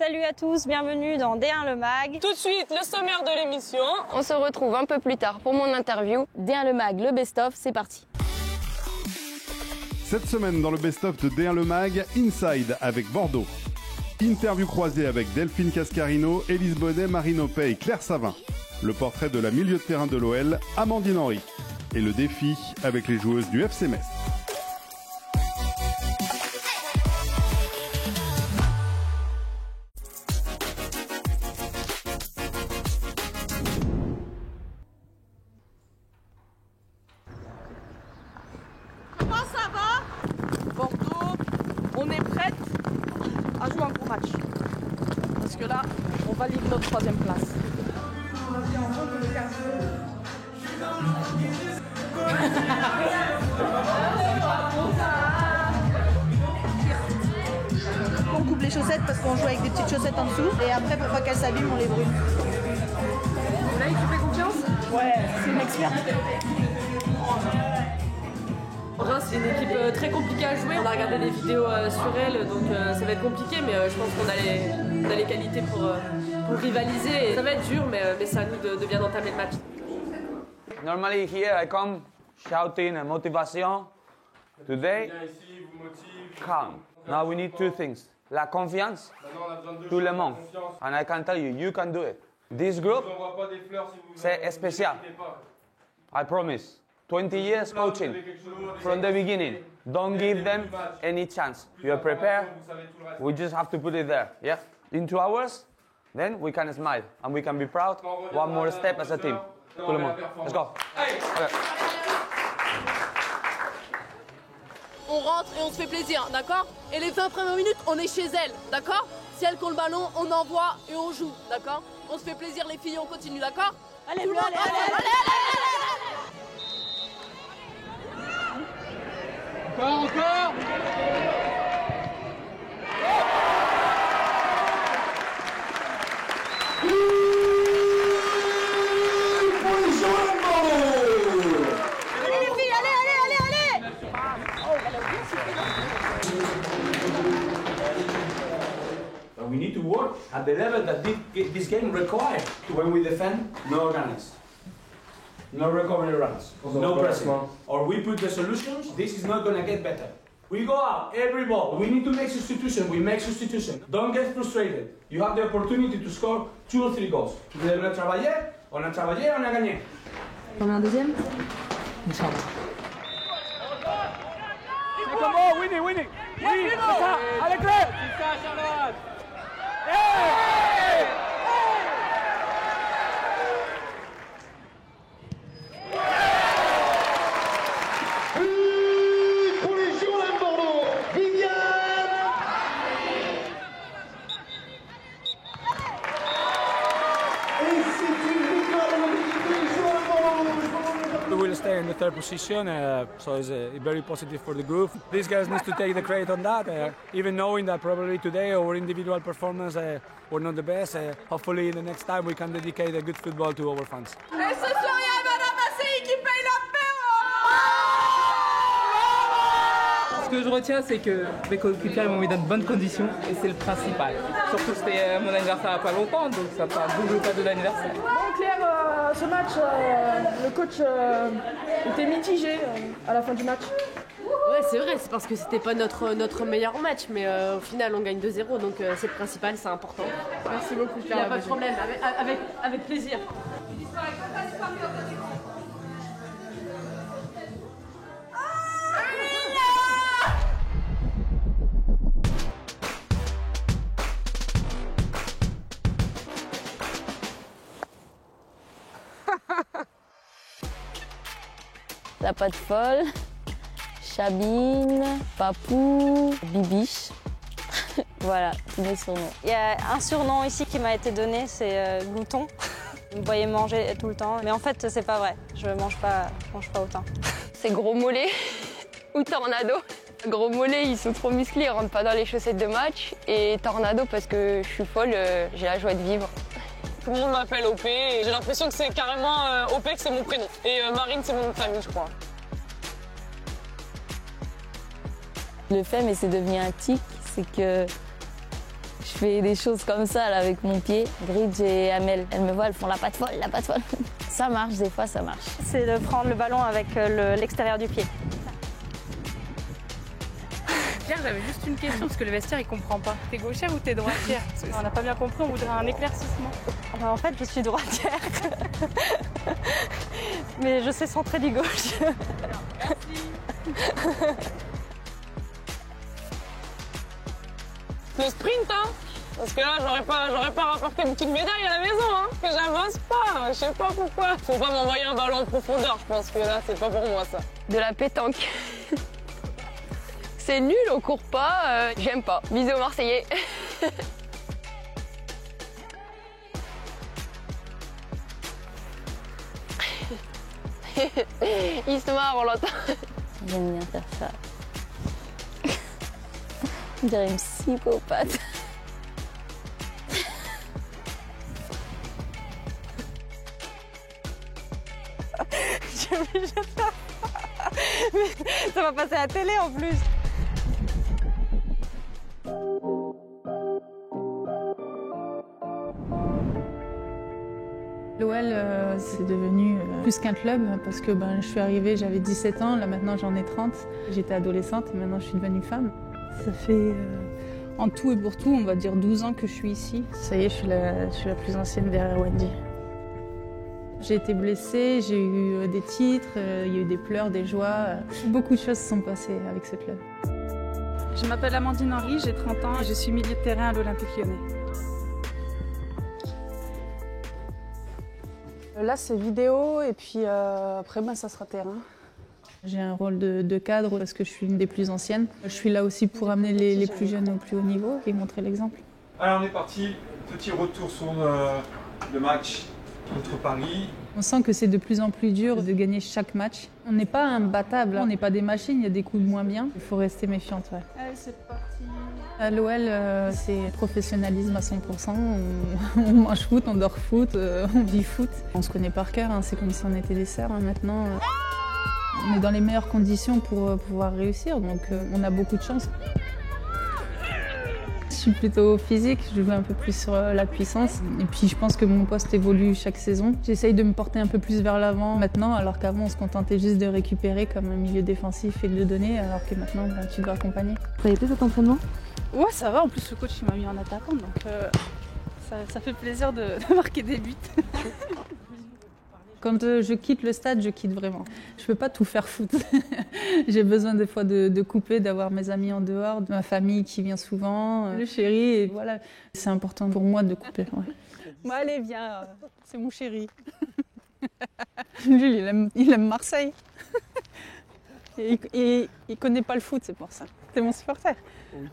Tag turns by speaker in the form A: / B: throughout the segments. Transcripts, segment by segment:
A: Salut à tous, bienvenue dans D1 Le Mag.
B: Tout de suite, le sommaire de l'émission.
C: On se retrouve un peu plus tard pour mon interview. D1 Le Mag, le best-of, c'est parti.
D: Cette semaine dans le best-of de D1 Le Mag, Inside avec Bordeaux. Interview croisée avec Delphine Cascarino, Élise Bonnet, Marine Opey et Claire Savin. Le portrait de la milieu de terrain de l'OL, Amandine Henry. Et le défi avec les joueuses du FC Metz.
E: Comment ça va? Bordeaux, on est prête à jouer un gros match. Parce que là, on valide notre 3e place.
F: On coupe les chaussettes parce qu'on joue avec des petites chaussettes en dessous et après pour pas qu'elles s'abîment on les brûle.
E: Là, il te fait confiance?
F: Ouais, c'est une experte.
B: Reims, c'est une équipe très compliquée à jouer. On a regardé des vidéos sur elle, donc ça va être compliqué, mais je pense qu'on a les qualités pour rivaliser. Et ça va être dur, mais c'est à nous de bien entamer le match.
G: Normally here I come shouting and motivation. Today, calm. Now we need two things. La confiance, tout le monde. And I can tell you, you can do it. This group, c'est spécial. I promise. 20 years coaching from the beginning. Don't give them any chance. You are prepared. We just have to put it there. Yeah. In 2 hours, then we can smile and we can be proud. One more step as a team. Tout le monde. Let's go. Okay.
H: On rentre et on se fait plaisir, d'accord? Et les 20 premières minutes, on est chez elle, d'accord? Si elle compte le ballon, on envoie et on joue, d'accord? On se fait plaisir les filles, on continue, d'accord?
F: Allez,
H: Tout le monde, allez.
I: Encore.
F: Allez les filles, allez.
J: But we need to work at the level that this game requires. When we defend, no organize. No recovery runs, no pressing. Or we put the solutions, this is not going to get better. We go out, every ball. We need to make substitution, we make substitution. Don't get frustrated. You have the opportunity to score 2 or 3 goals. On a travaillé, on a gagné.
F: On met un deuxième?
I: C'est comment? Winnie! Oui, c'est ça! Allez, Claire! C'est ça, Charlotte! Hey!
K: Pour les joueurs de Bordeaux, Viviane! Et c'est une victoire de l'équipe des joueurs de Bordeaux!
I: We will stay in the 3rd position, so it's very positive for the group. These guys need to take the credit on that, even knowing that probably today our individual performance were not the best. Hopefully in the next time we can dedicate a good football to our fans.
H: Et ce soir, il y a Madame Massey qui paye l'apéro!
L: Ce que je retiens, c'est que mes coéquipiers m'ont mis dans de bonnes conditions et c'est le principal. Surtout que c'était mon anniversaire il n'y a pas longtemps, donc ça fait un double cadeau d'anniversaire.
E: Bon Claire, ce match, le coach était mitigé à la fin du match.
B: Ouais, c'est vrai, c'est parce que c'était pas notre meilleur match, mais au final on gagne 2-0, donc c'est le principal, c'est important.
E: Merci beaucoup
B: Il
E: Claire.
B: n'y a pas de problème, avec plaisir.
C: La patte folle, Chabine, Papou, Bibiche. Voilà, tous mes surnoms.
A: Il y a un surnom ici qui m'a été donné, c'est glouton. Vous me voyez manger tout le temps, mais en fait c'est pas vrai. Je mange pas autant.
C: C'est Gros Mollet ou Tornado. Gros Mollet, ils sont trop musclés, ils rentrent pas dans les chaussettes de match. Et Tornado parce que je suis folle, j'ai la joie de vivre.
B: Tout le monde m'appelle OP et j'ai l'impression que c'est carrément OP que c'est mon prénom. Et Marine, c'est mon nom de famille, je crois.
C: Le fait, mais c'est devenu un tic, c'est que je
M: Je fais des choses comme ça là, avec mon pied. Bridge et Amel, elles me voient, elles font la patte folle, la patte folle. Ça marche, des fois ça marche.
A: C'est de prendre le ballon avec l'extérieur du pied.
N: Claire, j'avais juste une question parce que le vestiaire il comprend pas. T'es gauchère ou t'es droitière? On n'a pas bien compris, on voudrait un éclaircissement.
A: En fait, je suis droitière. Mais je sais centrer du gauche.
C: Le sprint, hein? Parce que là, j'aurais pas rapporté une petite médaille à la maison, hein? Que j'avance pas, je sais pas pourquoi. Faut pas m'envoyer un ballon en profondeur, je pense que là, c'est pas pour moi, ça. De la pétanque. C'est nul, on court pas, j'aime pas. Bisous aux Marseillais. Il se marre, on l'entend.
M: J'aime bien faire ça. On dirait une psychopathe.
A: J'ai obligé de faire ça. Mais ça va passer à la télé en plus.
O: L'OL, c'est devenu plus qu'un club parce que je suis arrivée, j'avais 17 ans, là maintenant j'en ai 30. J'étais adolescente et maintenant je suis devenue femme. Ça fait en tout et pour tout, on va dire 12 ans que je suis ici. Ça y est, je suis la plus ancienne derrière Wendy. J'ai été blessée, j'ai eu des titres, il y a eu des pleurs, des joies. Beaucoup de choses se sont passées avec ce club.
P: Je m'appelle Amandine Henry, j'ai 30 ans et je suis milieu de terrain à l'Olympique Lyonnais. Là, c'est vidéo et puis après, ça sera terrain.
O: J'ai un rôle de cadre parce que je suis une des plus anciennes. Je suis là aussi pour amener les plus jeunes au plus haut niveau et montrer l'exemple.
Q: Alors on est parti, petit retour sur le match contre Paris.
O: On sent que c'est de plus en plus dur de gagner chaque match. On n'est pas imbattable, on n'est pas des machines, il y a des coups de moins bien. Il faut rester méfiante. Ouais.
P: Allez, c'est parti.
O: À l'OL, c'est professionnalisme à 100%. On mange foot, on dort foot, on vit foot. On se connaît par cœur, c'est comme si on était des sœurs maintenant. On est dans les meilleures conditions pour pouvoir réussir, donc on a beaucoup de chance. Je suis plutôt physique, je joue un peu plus sur la puissance. Et puis je pense que mon poste évolue chaque saison. J'essaye de me porter un peu plus vers l'avant maintenant, alors qu'avant on se contentait juste de récupérer comme un milieu défensif et de le donner, alors que maintenant tu dois accompagner.
P: Ça a été cet entraînement? Ouais, ça va. En plus, le coach m'a mis en attaquant, donc ça fait plaisir de marquer des buts.
O: Quand je quitte le stade, je quitte vraiment. Je ne peux pas tout faire foot. J'ai besoin des fois de couper, d'avoir mes amis en dehors, de ma famille qui vient souvent, le chéri. Et voilà. C'est important pour moi de couper. Ouais.
P: Bon, allez, viens, c'est mon chéri.
O: Lui, il aime Marseille. Et il connaît pas le foot, c'est pour ça. C'est mon supporter. Oui.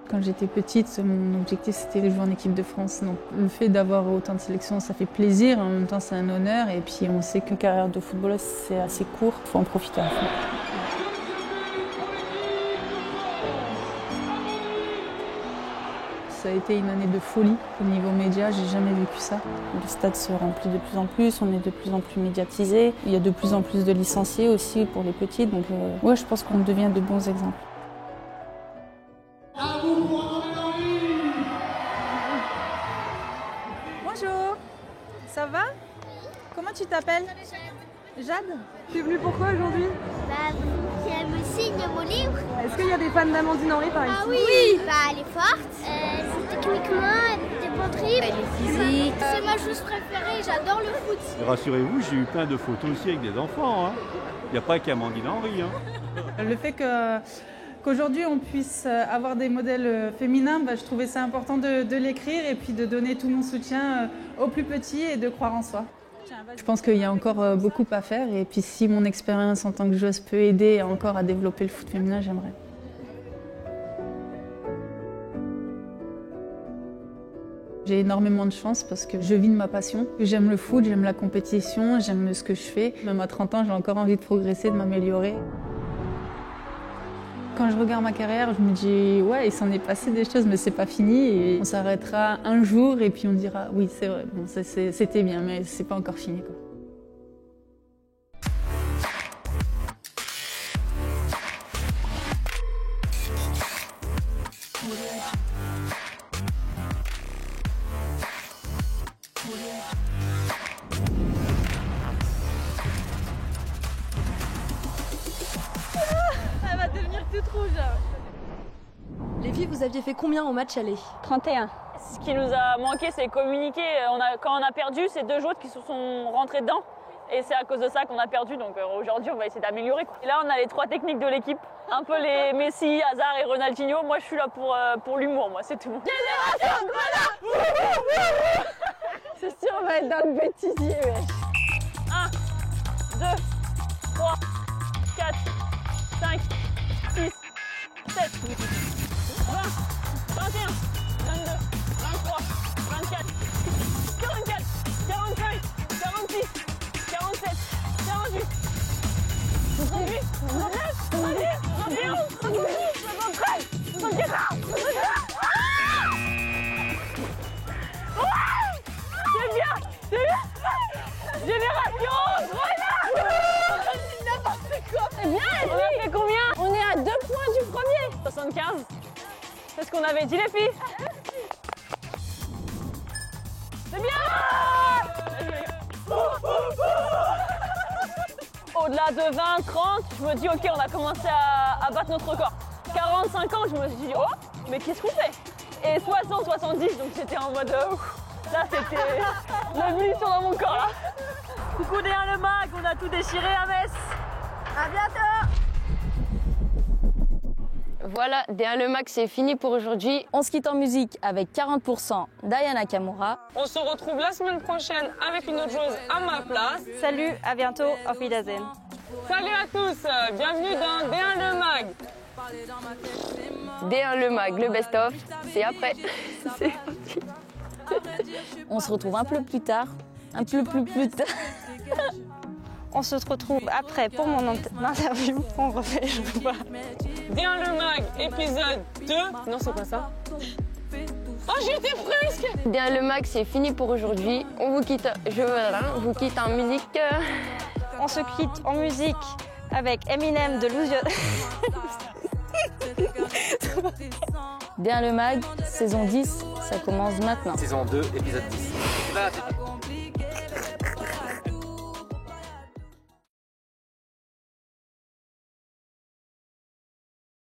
O: Quand j'étais petite, mon objectif c'était de jouer en équipe de France. Donc le fait d'avoir autant de sélections, ça fait plaisir, en même temps c'est un honneur. Et puis on sait qu'une carrière de footballeuse c'est assez court, il faut en profiter à fond. Ça a été une année de folie au niveau média, j'ai jamais vécu ça. Le stade se remplit de plus en plus, on est de plus en plus médiatisé. Il y a de plus en plus de licenciés aussi pour les petits. Donc ouais, je pense qu'on devient de bons exemples.
P: Bonjour, ça va? Comment tu t'appelles? Jade. Tu es venue pourquoi aujourd'hui?
R: Elle me signe mon livre.
P: Est-ce qu'il y a des fans d'Amandine Henry par ici?
R: Ah oui, elle est forte, techniquement, elle est bon trip, elle est physique. C'est ma chose préférée, j'adore le foot.
S: Rassurez-vous, j'ai eu plein de photos aussi avec des enfants. Il n'y a pas qu'Amandine Henry.
O: Le fait qu'aujourd'hui on puisse avoir des modèles féminins, je trouvais ça important de l'écrire et puis de donner tout mon soutien aux plus petits et de croire en soi. Je pense qu'il y a encore beaucoup à faire et puis si mon expérience en tant que joueuse peut aider encore à développer le foot féminin, j'aimerais. J'ai énormément de chance parce que je vis de ma passion. J'aime le foot, j'aime la compétition, j'aime ce que je fais. Même à 30 ans, j'ai encore envie de progresser, de m'améliorer. Quand je regarde ma carrière, je me dis ouais, il s'en est passé des choses, mais c'est pas fini. Et on s'arrêtera un jour et puis on dira oui, c'est vrai, bon, c'était bien, mais c'est pas encore fini, quoi.
T: vous aviez fait combien au match aller?
A: 31.
C: Ce qui nous a manqué, c'est communiquer. Quand on a perdu, c'est 2 joueurs qui se sont rentrés dedans. Et c'est à cause de ça qu'on a perdu. Donc aujourd'hui, on va essayer d'améliorer. Et là, on a les 3 techniques de l'équipe. Un peu les Messi, Hazard et Ronaldinho. Moi, je suis là pour l'humour, moi, c'est tout. Génération voilà. C'est sûr, on va être dans le bêtisier, wesh. 1, 2, 3, 4, 5, 6, 7, 20, 21, 22, 23, 24, 44, 45, 46, 47, 48, 68, 69, 70, 71, 72, 73, 74, 75. C'est bien, c'est bien. Génération, voilà. N'importe quoi. C'est bien. On a fait combien? On est à 2 points du premier. 75. C'est ce qu'on avait dit les filles. C'est bien. Au-delà de 20, 30, je me dis ok, on a commencé à battre notre record. 40, 50, je me suis dit oh, mais qu'est-ce qu'on fait? Et 60, 70, donc j'étais en mode là c'était l'évolution dans mon corps là. Coucou derrière le mag, on a tout déchiré à Metz.
T: À bientôt.
M: Voilà, derrière le mag, c'est fini pour aujourd'hui. On se quitte en musique avec 40% d'Aya Nakamura.
C: On se retrouve la semaine prochaine avec une autre joueuse à ma place.
A: Salut, à bientôt, auf Wiedersehen.
C: Salut à tous, bienvenue dans D1 le mag.
M: D1 le mag, le best-of, c'est après. C'est parti. On se retrouve un peu plus tard. Un peu plus tard.
A: On se retrouve après pour mon interview. On refait, je sais pas.
C: D1 le mag, épisode 2. Non, c'est pas ça. Oh, j'étais presque.
M: D1 le mag, c'est fini pour aujourd'hui. On vous quitte, vous quitte en musique.
A: On se quitte en musique avec Eminem de Lose Your...
M: D1 le mag, saison 10, ça commence maintenant.
U: Saison 2, épisode 10.